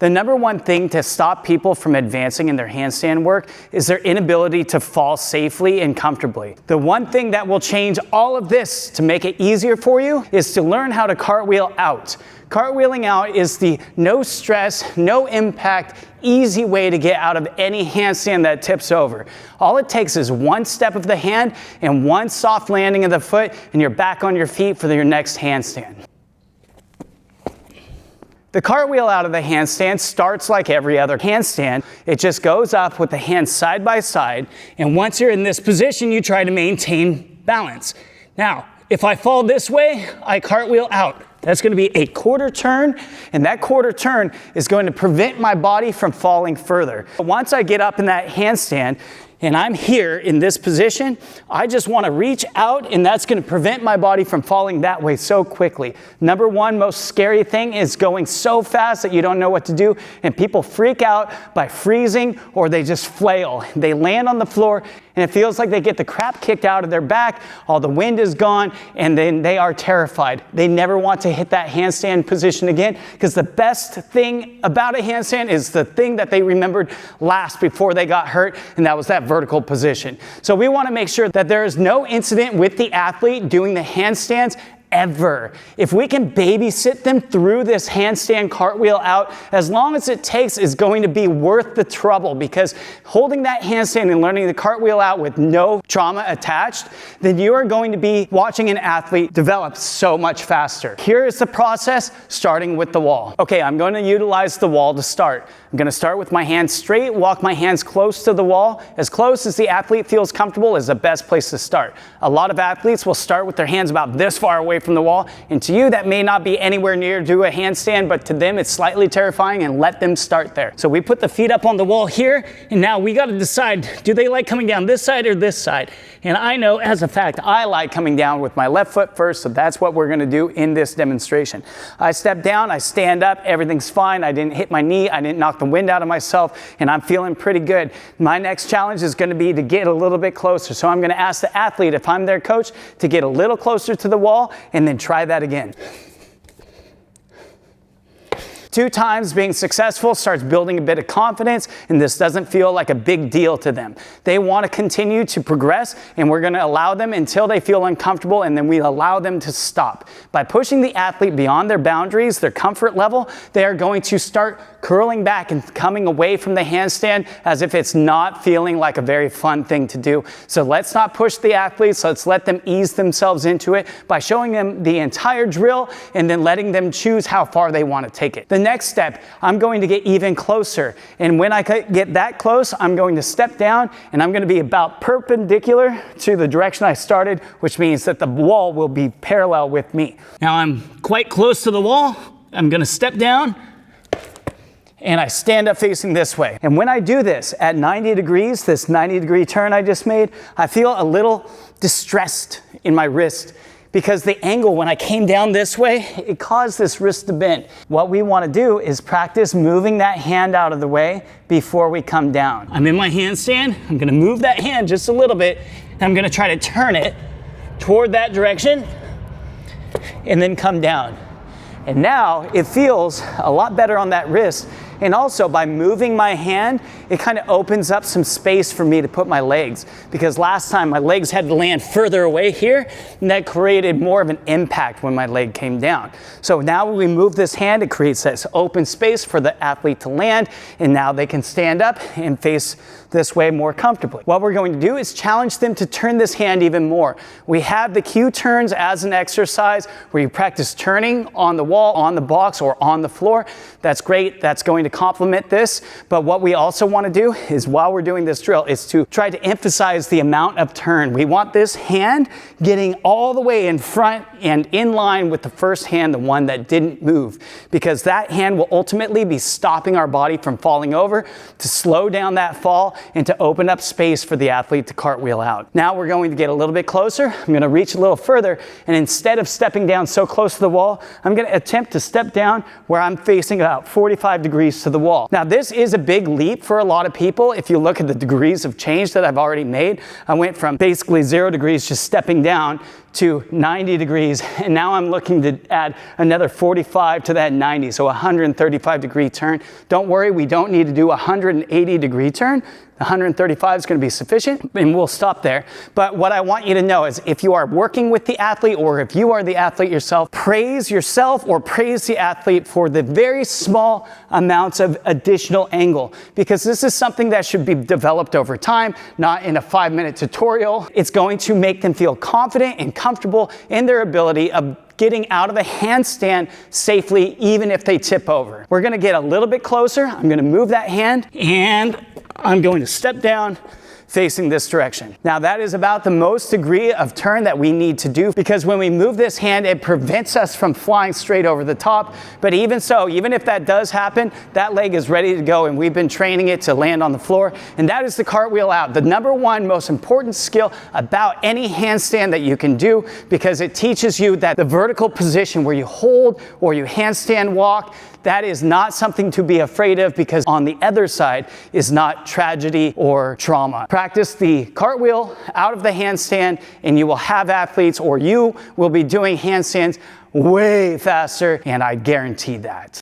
The number one thing to stop people from advancing in their handstand work is their inability to fall safely and comfortably. The one thing that will change all of this to make it easier for you is to learn how to cartwheel out. Cartwheeling out is the no stress, no impact, easy way to get out of any handstand that tips over. All it takes is one step of the hand and one soft landing of the foot, and you're back on your feet for your next handstand. The cartwheel out of the handstand starts like every other handstand. It just goes up with the hands side by side, and once you're in this position, you try to maintain balance. Now, if I fall this way, I cartwheel out. That's going to be a quarter turn, and that quarter turn is going to prevent my body from falling further. Once I get up in that handstand, and I'm here in this position, I just want to reach out, and that's going to prevent my body from falling that way so quickly. Number one most scary thing is going so fast that you don't know what to do, and people freak out by freezing, or they just flail. They land on the floor, and it feels like they get the crap kicked out of their back, all the wind is gone, and then they are terrified. They never want to hit that handstand position again, because the best thing about a handstand is the thing that they remembered last before they got hurt, and that was that vertical position. So we want to make sure that there is no incident with the athlete doing the handstands ever. If we can babysit them through this handstand cartwheel out, as long as it takes, is going to be worth the trouble, because holding that handstand and learning the cartwheel out with no trauma attached, then you are going to be watching an athlete develop so much faster. Here is the process, starting with the wall. Okay, I'm going to utilize the wall to start. I'm going to start with my hands straight, walk my hands close to the wall. As close as the athlete feels comfortable is the best place to start. A lot of athletes will start with their hands about this far away from the wall, and to you that may not be anywhere near to a handstand, but to them it's slightly terrifying, and let them start there. So we put the feet up on the wall here, and now we got to decide, do they like coming down this side or this side? And I know as a fact I like coming down with my left foot first, so that's what we're going to do in this demonstration. I step down, I stand up, everything's fine, I didn't hit my knee, I didn't knock the wind out of myself, and I'm feeling pretty good. My next challenge is going to be to get a little bit closer, so I'm going to ask the athlete, if I'm their coach, to get a little closer to the wall, and then try that again. 2 times being successful starts building a bit of confidence, and this doesn't feel like a big deal to them. They want to continue to progress, and we're going to allow them until they feel uncomfortable, and then we allow them to stop. By pushing the athlete beyond their boundaries, their comfort level, they are going to start curling back and coming away from the handstand as if it's not feeling like a very fun thing to do. So let's not push the athletes, let's let them ease themselves into it by showing them the entire drill and then letting them choose how far they want to take it. The next step, I'm going to get even closer, and when I get that close, I'm going to step down, and I'm going to be about perpendicular to the direction I started, which means that the wall will be parallel with me. Now I'm quite close to the wall. I'm going to step down, and I stand up facing this way. And when I do this at 90 degrees, this 90-degree turn I just made, I feel a little distressed in my wrist, because the angle when I came down this way, it caused this wrist to bend. What we want to do is practice moving that hand out of the way before we come down. I'm in my handstand. I'm going to move that hand just a little bit, and I'm going to try to turn it toward that direction and then come down. And now it feels a lot better on that wrist. And also by moving my hand, it kind of opens up some space for me to put my legs. Because last time my legs had to land further away here, and that created more of an impact when my leg came down. So now when we move this hand, it creates this open space for the athlete to land, and now they can stand up and face this way more comfortably. What we're going to do is challenge them to turn this hand even more. We have the cue turns as an exercise where you practice turning on the wall, on the box, or on the floor. That's great. That's going to complement this. But what we also want to do is, while we're doing this drill, is to try to emphasize the amount of turn. We want this hand getting all the way in front and in line with the first hand, the one that didn't move, because that hand will ultimately be stopping our body from falling over, to slow down that fall and to open up space for the athlete to cartwheel out. Now we're going to get a little bit closer. I'm going to reach a little further, and instead of stepping down so close to the wall, I'm going to attempt to step down where I'm facing about 45 degrees to the wall. Now, this is a big leap for a lot of people. If you look at the degrees of change that I've already made, I went from basically 0 degrees just stepping down to 90 degrees, and now I'm looking to add another 45 to that 90, so 135 degree turn. Don't worry, we don't need to do a 180 degree turn. 135 is going to be sufficient, and we'll stop there. But what I want you to know is if you are working with the athlete, or if you are the athlete yourself, praise yourself or praise the athlete for the very small amounts of additional angle, because this is something that should be developed over time, not in a 5-minute tutorial. It's going to make them feel confident and comfortable in their ability of getting out of a handstand safely, even if they tip over. We're gonna get a little bit closer. I'm gonna move that hand, and I'm going to step down facing this direction. Now, that is about the most degree of turn that we need to do, because when we move this hand, it prevents us from flying straight over the top. But even so, even if that does happen, that leg is ready to go, and we've been training it to land on the floor, and that is the cartwheel out, the #1 most important skill about any handstand that you can do, because it teaches you that the vertical position where you hold or you handstand walk, that is not something to be afraid of, because on the other side is not tragedy or trauma. Practice the cartwheel out of the handstand, and you will have athletes, or you will be doing handstands way faster, and I guarantee that.